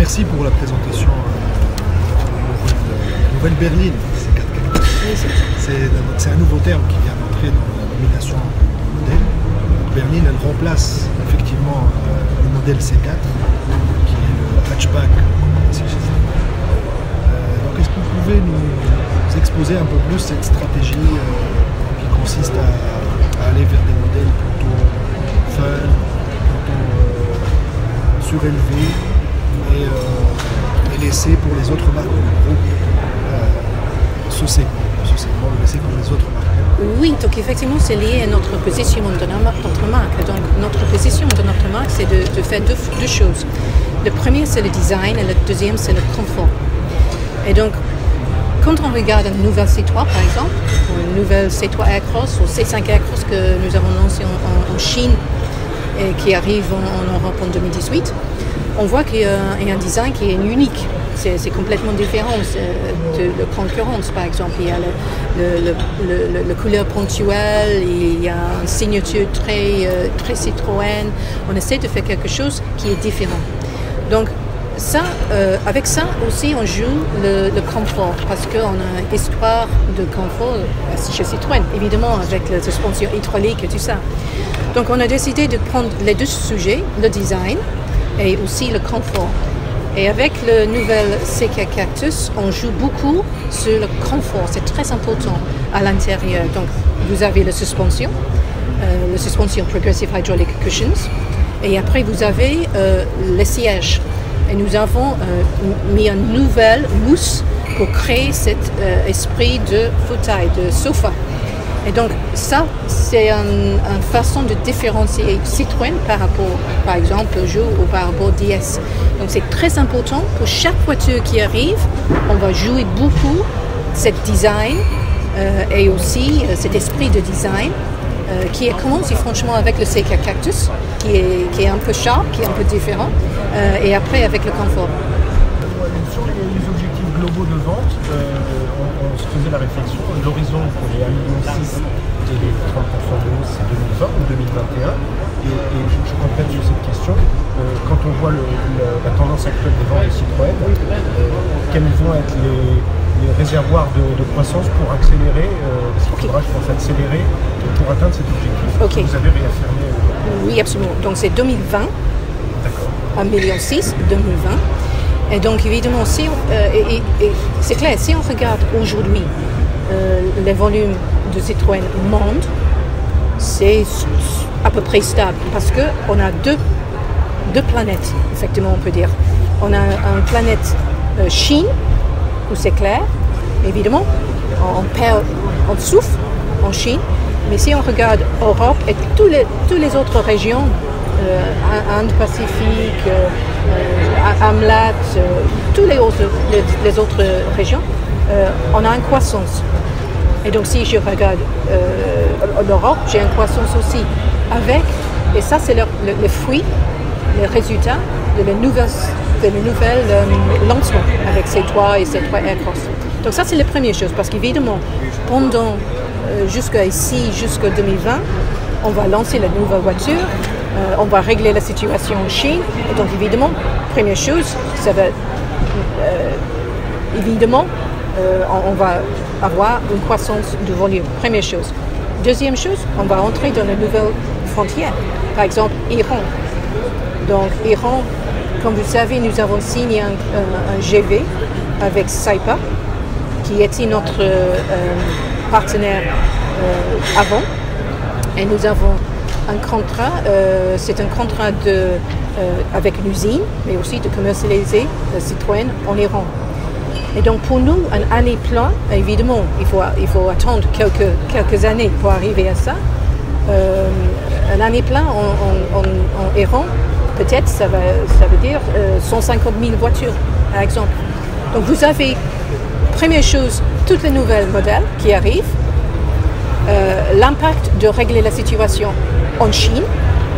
merci pour la présentation de la nouvelle berline. C'est un nouveau terme qui vient d'entrer dans la nomination du modèle. Berline, elle remplace effectivement le modèle C4, qui est le hatchback. Donc est-ce que vous pouvez nous exposer un peu plus cette stratégie qui consiste à aller vers des modèles plutôt fun, plutôt surélevés et laisser pour les autres marques du groupe ce segment, le laisser pour les autres marques? Oui, donc effectivement, c'est lié à notre position de notre marque. Donc notre position de notre marque, c'est de faire deux choses. Le premier, c'est le design et le deuxième, c'est le confort. Et donc, quand on regarde une nouvelle C3, par exemple, ou une nouvelle C3 Aircross ou C5 Aircross que nous avons lancé en Chine et qui arrive en Europe en 2018, on voit qu'il y a un design qui est unique. C'est complètement différent de la concurrence, par exemple. Il y a le couleur ponctuelle, il y a une signature très Citroën. On essaie de faire quelque chose qui est différent. Donc, ça, avec ça aussi, on joue le confort, parce qu'on a une histoire de confort chez Citroën, évidemment, avec la suspension hydraulique et tout ça. Donc, on a décidé de prendre les deux sujets, le design et aussi le confort. Et avec le nouvel C4 Cactus, on joue beaucoup sur le confort. C'est très important à l'intérieur. Donc, vous avez la suspension Progressive Hydraulic Cushions. Et après, vous avez les sièges. Et nous avons mis une nouvelle mousse pour créer cet esprit de fauteuil, de sofa. Et donc, ça, c'est une façon de différencier Citroën par rapport, par exemple, Peugeot ou par rapport à DS. Donc, c'est très important pour chaque voiture qui arrive, on va jouer beaucoup cet design et aussi cet esprit de design qui commence franchement avec le C4 Cactus, qui est un peu sharp, qui est un peu différent, et après avec le confort. Sur les objectifs globaux de vente, on se faisait la réflexion, l'horizon pour les 1,6 million et les 30% de hausse, c'est 2020 ou 2021. Et je complète sur cette question, quand on voit la tendance actuelle des ventes de Citroën, quels vont être les réservoirs de croissance pour accélérer, parce qu'il faudra, je pense, accélérer pour atteindre cet objectif que vous avez réaffirmé. Oui, absolument. Donc c'est 2020, 1,6 million, 2020. Et donc évidemment, c'est clair, si on regarde aujourd'hui les volumes de Citroën monde, c'est à peu près stable parce qu'on a deux planètes, effectivement on peut dire. On a une planète Chine, où c'est clair, évidemment, on souffre en Chine, mais si on regarde Europe et toutes les autres régions, Inde-Pacifique, AMLAT, toutes les autres régions, on a une croissance. Et donc si je regarde l'Europe, j'ai une croissance aussi avec, et ça c'est le fruit, les résultats de les nouvelles lancements avec C3 et C3 Aircross. Donc ça c'est la première chose, parce qu'évidemment, pendant jusqu'à 2020, on va lancer la nouvelle voiture, on va régler la situation en Chine, et donc évidemment, première chose, ça va évidemment, on va avoir une croissance de volume, première chose. Deuxième chose, on va entrer dans de nouvelles frontières, par exemple Iran. Donc Iran, comme vous savez, nous avons signé un GV avec Saipa, qui était notre partenaire avant. Et nous avons un contrat, c'est un contrat avec une usine, mais aussi de commercialiser Citroën en Iran. Et donc pour nous, une année pleine, évidemment, il faut attendre quelques années pour arriver à ça. Une année pleine en Iran, peut-être ça veut dire 150 000 voitures, par exemple. Donc vous avez, première chose, toutes les nouvelles modèles qui arrivent, l'impact de régler la situation en Chine,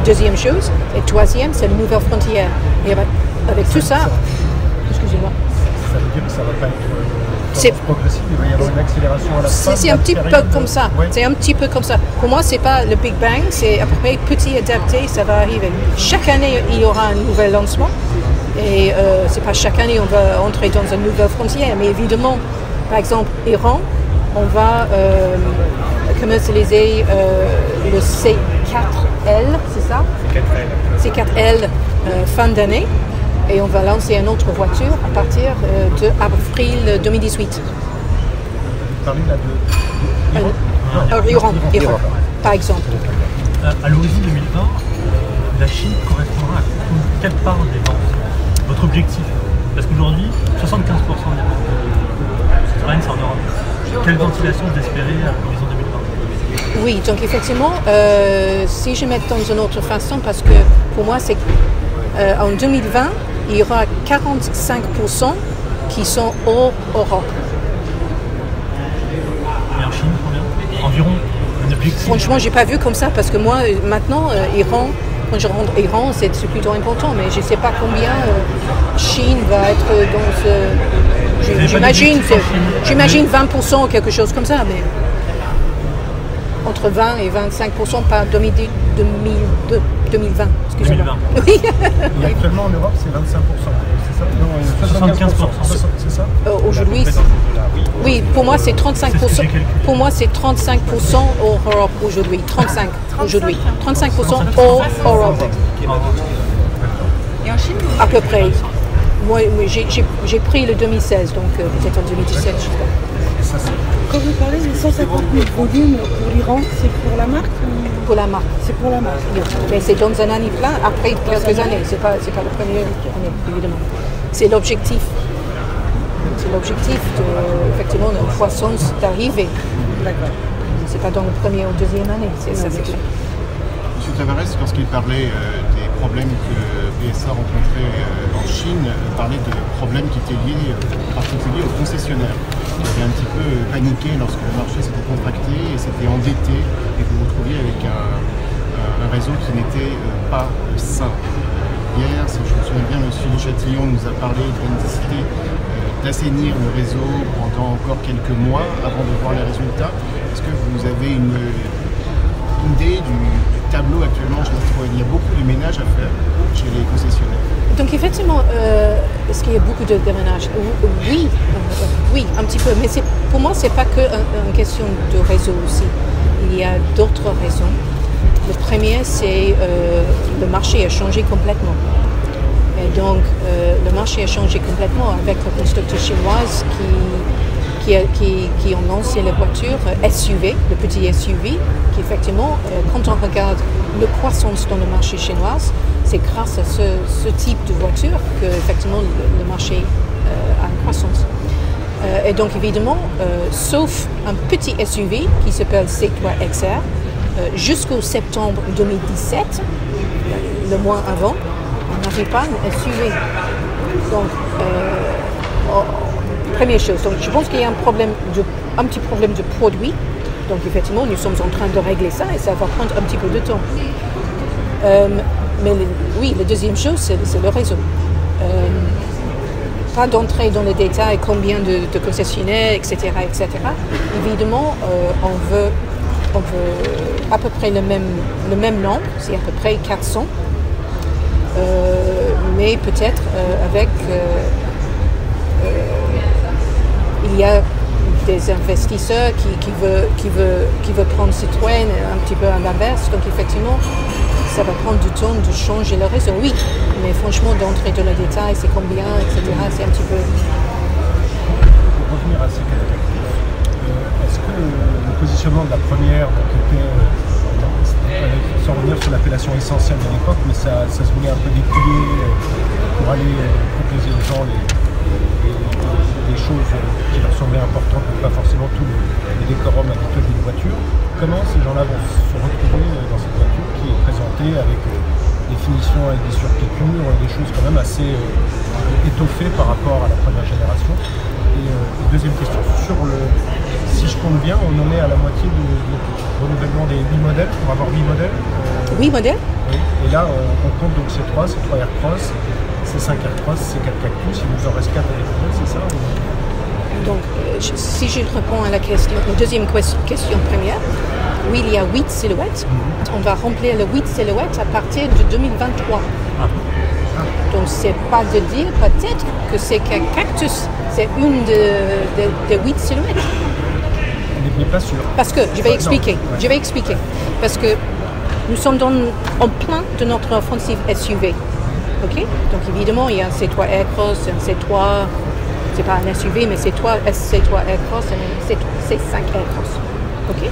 deuxième chose, et troisième, c'est les nouvelles frontières. Et avec tout ça, excusez-moi. Ça veut dire que ça ne va pas être progressif, il va y avoir une accélération à la fin. C'est un petit peu comme ça. Ouais. C'est un petit peu comme ça. Pour moi, c'est pas le Big Bang, c'est à peu près petit adapté, ça va arriver. Chaque année, il y aura un nouvel lancement. Et c'est pas chaque année on va entrer dans une nouvelle frontière, mais évidemment, par exemple, Iran, on va commercialiser le C4L, c'est ça? C4L fin d'année, et on va lancer une autre voiture à partir d'avril 2018. Vous parlez là de Iran, par exemple. À l'horizon 2020, la Chine correspondra à quelle part des ventes? Votre objectif? Parce qu'aujourd'hui, 75% des ventes de Citroën, c'est en Europe. Quelle ventilation vous espérez à l'horizon 2020? Oui, donc effectivement, si je mets dans une autre façon, parce que pour moi, c'est en 2020, il y aura 45% qui sont hors Europe. Et en Chine, combien? Environ un objectif? Franchement, j'ai pas vu comme ça, parce que moi, maintenant, Iran, quand je rentre Iran, c'est plutôt important, mais je sais pas combien Chine va être dans ce... J'imagine 20% ou quelque chose comme ça, mais entre 20 et 25% par 2020, excusez-moi. 2020. Oui. Et actuellement en Europe, c'est 25%, c'est ça? Non, 75%, c'est ça? Aujourd'hui, oui, pour moi c'est 35%. Pour moi c'est 35% hors Europe aujourd'hui. 35 aujourd'hui. 35% hors Europe. Et en Chine, À peu près. Moi, j'ai pris le 2016, donc peut-être en 2017, je sais pas. quand vous parlez des 150 000 volumes pour l'Iran, c'est pour la marque ou... Pour la marque. C'est pour la marque. Mais c'est dans un année plein, après quelques années. C'est pas la première année, évidemment. C'est l'objectif. C'est l'objectif effectivement de croissance d'arrivée. D'accord. C'est pas dans le premier ou deuxième année, c'est ça, c'est clair. Monsieur Tavares, lorsqu'il parlait des problèmes que PSA rencontrait en Chine, parlait de problèmes qui étaient liés en particulier aux concessionnaires. Vous avez un petit peu paniqué lorsque le marché s'était contracté et s'était endetté et que vous vous trouviez avec un réseau qui n'était pas sain. Hier, si je me souviens bien, M. Chatillon nous a parlé de la nécessité d'assainir le réseau pendant encore quelques mois avant de voir les résultats. Est-ce que vous avez une idée du tableau actuellement chez Citroën? Il y a beaucoup de ménages à faire chez les concessionnaires. Donc effectivement, est-ce qu'il y a beaucoup de déménages? Oui, oui, un petit peu. Mais pour moi, c'est pas que une question de réseau aussi. Il y a d'autres raisons. Le premier, c'est le marché a changé complètement. Et donc, le marché a changé complètement avec les constructeurs chinoises qui ont lancé les voitures SUV, le petit SUV, qui effectivement, quand on regarde la croissance dans le marché chinois, c'est grâce à ce type de voiture que effectivement le marché a une croissance. Et donc évidemment, sauf un petit SUV qui s'appelle C3 XR, jusqu'au septembre 2017, le mois avant, on n'avait pas un SUV. Donc, première chose, donc je pense qu'il y a un petit problème de produit. Donc effectivement, nous sommes en train de régler ça et ça va prendre un petit peu de temps. Mais oui, la deuxième chose, c'est le réseau. Pas d'entrer dans les détails, combien de concessionnaires, etc., etc. Évidemment, on veut à peu près le même nombre, c'est à peu près 400, mais peut-être avec... il y a des investisseurs qui veulent prendre Citroën un petit peu à l'inverse, donc effectivement, ça va prendre du temps de changer le réseau, oui, mais franchement, d'entrer dans les détails, c'est combien, etc., c'est un petit peu... Pour revenir à ces caractéristiques, est-ce que le positionnement de la première, donc, était, sans revenir sur l'appellation essentielle de l'époque, mais ça se voulait un peu déplier pour aller proposer aux gens des choses qui leur semblaient importantes, mais pas forcément tout le décorum habituel d'une voiture. Comment ces gens-là vont se retrouver dans cette voiture qui est présentée avec des finitions avec des surpiqûres, des choses quand même assez étoffées par rapport à la première génération? Et deuxième question, si je compte bien, on en est à la moitié du renouvellement des 8 modèles, pour avoir 8 modèles. 8 modèles? Oui. Et là, on compte donc C3, C3 Aircross, C5 Aircross, C4 Cactus, il nous en reste 4 à découvrir, c'est ça? Donc, si je réponds à la deuxième question première, oui, il y a 8 silhouettes. On va remplir les 8 silhouettes à partir de 2023. Donc c'est pas de dire peut-être que C4 Cactus, c'est une de 8 silhouettes. On n'est pas sûr. Parce que, je vais expliquer, Non. je vais expliquer. Parce que nous sommes en plein de notre offensive SUV. Ok? Donc évidemment, il y a un C3 Aircross, un C3, c'est pas un SUV, mais C3 Aircross et un C5 Aircross. Ok?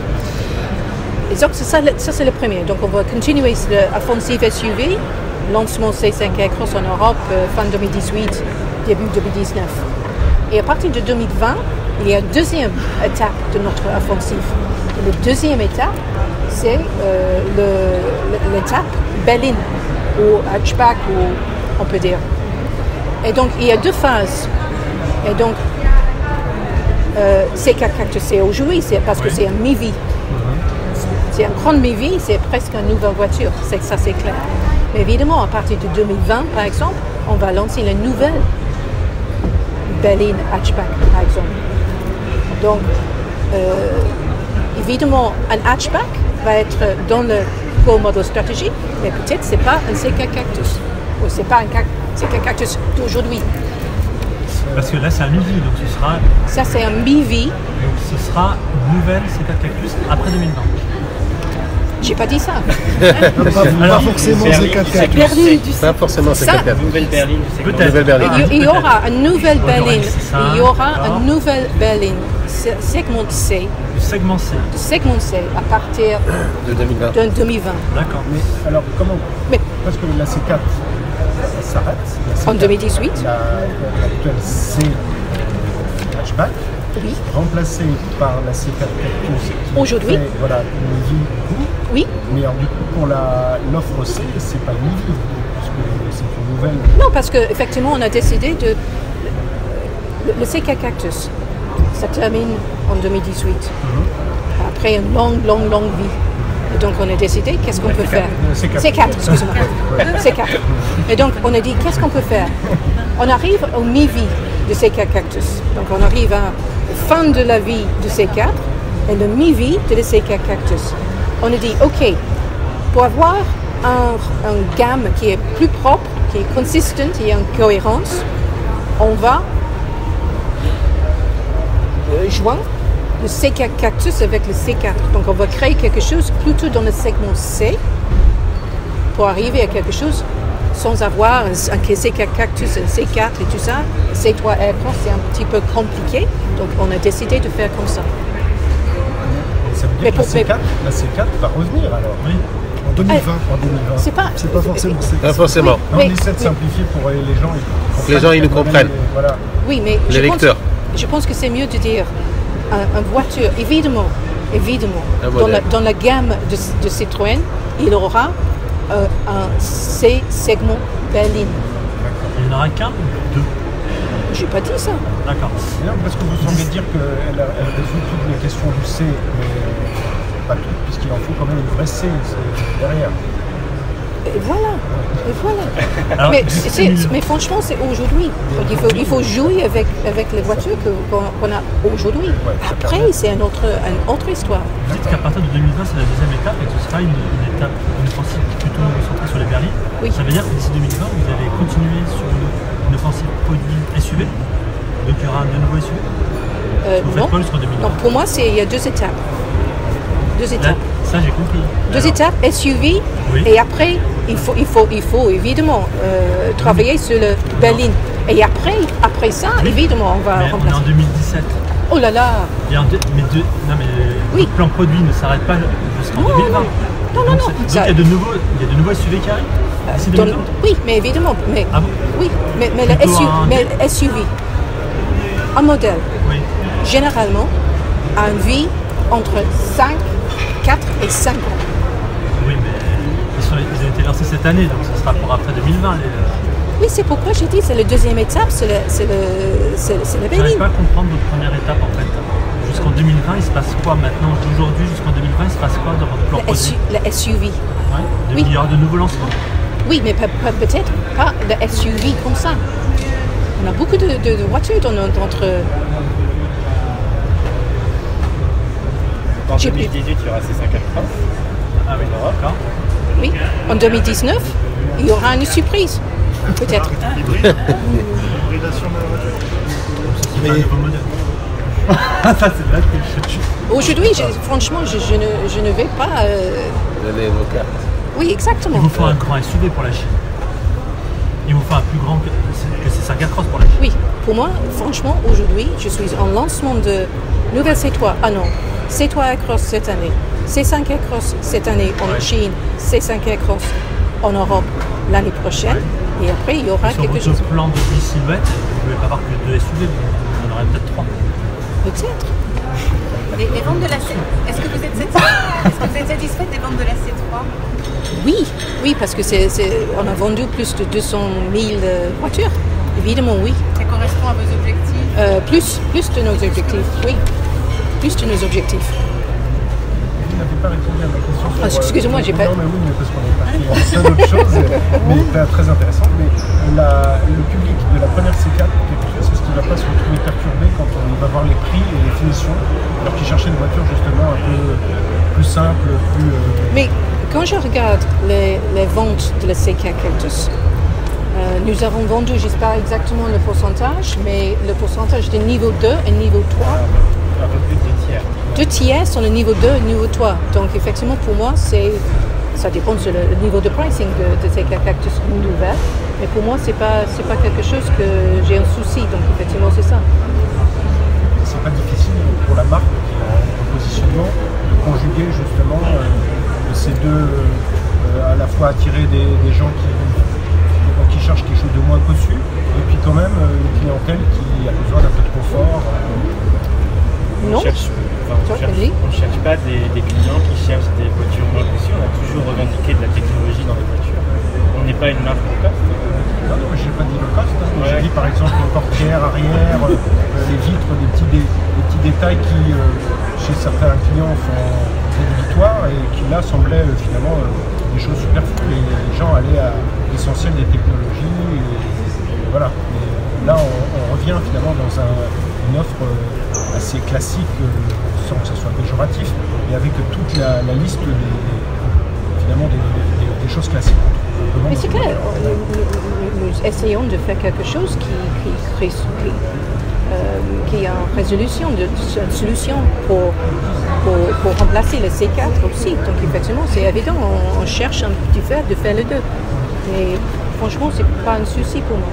Et donc ça c'est le premier. Donc on va continuer l'offensive SUV, lancement C5 Aircross en Europe fin 2018, début 2019. Et à partir de 2020, il y a une deuxième étape de notre offensive. Et la deuxième étape, c'est l'étape berline, ou hatchback, ou on peut dire. Et donc, il y a deux phases. Et donc, C4 Cactus, c'est aujourd'hui, c'est parce que c'est un mi-vie. C'est un grand mi-vie, c'est presque une nouvelle voiture, ça c'est clair. Mais évidemment, à partir de 2020, par exemple, on va lancer la nouvelle berline hatchback, par exemple. Donc, évidemment, un hatchback va être dans le Core Model Strategy, mais peut-être c'est pas un C4 Cactus, ou c'est pas un C4 Cactus d'aujourd'hui. Parce que là, c'est un mi-vie, donc ce sera, Ça, c'est un mi-vie. donc ce sera une nouvelle C4 Cactus après 2020. J'ai pas dit ça. Pas forcément berline C4 du Cactus. Berline du Pas forcément Ça- C4 Cactus. Nouvelle berline du segment. Peut-être. Nouvelle berline. Il y aura une nouvelle On aura berline. une C5, Il y aura d'accord. une nouvelle berline, segment C, Le segment C. segment C, à partir De 2020. de 2020. D'accord. Mais alors, comment? Mais Parce que la C4, ça s'arrête. La en C4, 2018, L'actuelle C hatchback, oui. remplacée par la C4 Cactus. qui Aujourd'hui. fait, voilà, une vie court. Oui. Mais alors, du coup, pour l'offre C, c'est pas une vie, parce que c'est une nouvelle. Non, parce qu'effectivement, on a décidé de... Le C4 Cactus, ça termine en 2018. Après une longue vie. Et donc, on a décidé, qu'est-ce qu'on peut faire? C4. C4, excusez-moi. C4. Et donc, on a dit, qu'est-ce qu'on peut faire? On arrive au mi-vie de C4 Cactus. Donc, on arrive à la fin de la vie de C4 et le mi-vie de le C4 Cactus. On a dit, OK, pour avoir un gamme qui est plus propre, qui est consistent, qui est en cohérence, on va joindre le C4 Cactus avec le C4. Donc on va créer quelque chose plutôt dans le segment C pour arriver à quelque chose sans avoir un C4 Cactus, un C4 et tout ça. C3 Aircross, c'est un petit peu compliqué. Donc on a décidé de faire comme ça. Ça veut Mais dire que pour- la C4 va revenir alors. Oui. En 2020. En 2020. C'est pas forcément. Pas forcément. Non, on Oui, essaie de oui. simplifier pour les gens. Que les gens, ils nous comprennent. Voilà. Oui, mais Les lecteurs. Je pense que c'est mieux de dire une voiture, évidemment, Un modèle. dans la gamme de Citroën, il aura un C-segment berline. Il n'y en aura qu'un ou deux. Je n'ai pas dit ça. D'accord. Non, parce que vous semblez dire qu'elle résout toutes les questions du C, mais pas toutes, puisqu'il en faut quand même une vraie C derrière. Et voilà. Alors, Mais franchement, c'est aujourd'hui. Donc, il faut jouer avec les voitures qu'on a aujourd'hui. Après, c'est une autre histoire. Vous dites qu'à partir de 2020, c'est la deuxième étape et que ce sera une étape, une offensive plutôt centrée sur les berlines. Oui. Ça veut dire que d'ici 2020, vous allez continuer sur une offensive produit SUV. Donc il y aura de nouveaux SUV. Vous faites Non. quoi jusqu'en 2020? Donc, pour moi, il y a deux étapes. Là, ça j'ai compris. Deux Alors, étapes SUV, Oui. et après, il faut évidemment travailler sur le berline. Et après ça, évidemment, on va mais on est en remplacer. 2017. Oh là là. Et Oui. le plan produit ne s'arrête pas jusqu'en Non, 2020. non, Donc, non. donc Ça- il y a de nouveaux SUV qui arrivent d'ici Dans- 2020. oui, mais évidemment. Mais, Ah bon? oui, mais Plutôt le SUV, un modèle, Oui. généralement, a une vie entre 4 et 5 ans. Oui, mais ils ont été lancés cette année, donc ce sera pour après 2020. Oui, c'est pourquoi j'ai dit c'est la deuxième étape, c'est la Je n'arrive berline. pas à comprendre votre première étape en fait. Jusqu'en 2020, il se passe quoi maintenant? D'aujourd'hui jusqu'en 2020, il se passe quoi dans votre plan produit? Le SUV. Ouais. Oui. Il y aura de nouveaux lancements. Oui, mais peut-être pas le SUV comme ça. On a beaucoup de voitures dans notre... En J'ai- 2018, il y aura C5 Aircross. Ah oui, d'accord. Oui, en 2019, il y aura une surprise. Peut-être. Hybridation de la voiture. C'est un nouveau modèle. Ça, c'est là que je... Aujourd'hui, franchement, je ne vais pas... Donnez vos cartes. Oui, exactement. Il vous faut un grand SUV pour la Chine. Il vous faut un plus grand que C5 Across pour la Chine. Oui, pour moi, franchement, aujourd'hui, je suis en lancement de nouvelle C3. Ah non, C3 Across cette année, C5 Across cette année en Chine, C5 Across en Europe l'année prochaine. Et après, il y aura quelque chose. Sur votre plan de 10 silhouettes, vous ne pouvez pas avoir que 2 SUV, vous en aurez peut-être 3. Peut-être. Les ventes de la C... Est-ce que vous êtes satisfaite des ventes de la C3? Oui, parce que on a vendu plus de 200 000 voitures. Évidemment, oui. Ça correspond à vos objectifs? Plus de nos objectifs, oui. Plus de nos objectifs. Vous n'avez pas répondu à ma question sur... Excusez-moi, j'ai pas... Non, mais oui, mais parce qu'on est parti en plein d'autres choses, mais très intéressant. Mais le public de la première C4, c'est ce qui ne va pas se retrouver perturbé quand on va voir les prix et les finitions, alors qu'ils cherchaient une voiture justement un peu plus simple, plus... Mais quand je regarde les ventes de la C4 Cactus, nous avons vendu, je ne sais pas exactement le pourcentage, mais le pourcentage de niveau 2 et niveau 3. Un peu plus de 2 tiers. 2 tiers sont le niveau 2 et le niveau 3. Donc effectivement, pour moi, ça dépend sur le niveau de pricing de C4 Cactus nouvelle. Mais pour moi, c'est pas quelque chose que j'ai un souci. Donc effectivement, c'est ça. C'est pas difficile pour la marque qui est en positionnement de conjuguer justement ces deux, à la fois attirer des gens qui cherchent quelque chose de moins cossu, et puis quand même une clientèle qui a besoin d'un peu de confort. Non. On ne cherche pas des clients qui cherchent des voitures moins cossues. On a toujours revendiqué de la technologie dans les voitures. On n'est pas une marque low cost. Non, mais j'ai pas dit low cost. J'ai dit par exemple les portières arrière, les vitres, des petits détails qui, chez certains clients, sont rédhibitoires et qui là semblaient finalement des choses superflues. Les gens allaient à l'essentiel des technologies. Et voilà. Et là, on revient finalement dans une offre assez classique, sans que ça soit péjoratif, et avec toute la liste des choses classiques. Mais c'est clair, nous essayons de faire quelque chose qui a une solution pour remplacer le C4 aussi. Donc effectivement, c'est évident, on cherche un petit peu de faire les deux. Mais franchement, c'est pas un souci pour moi.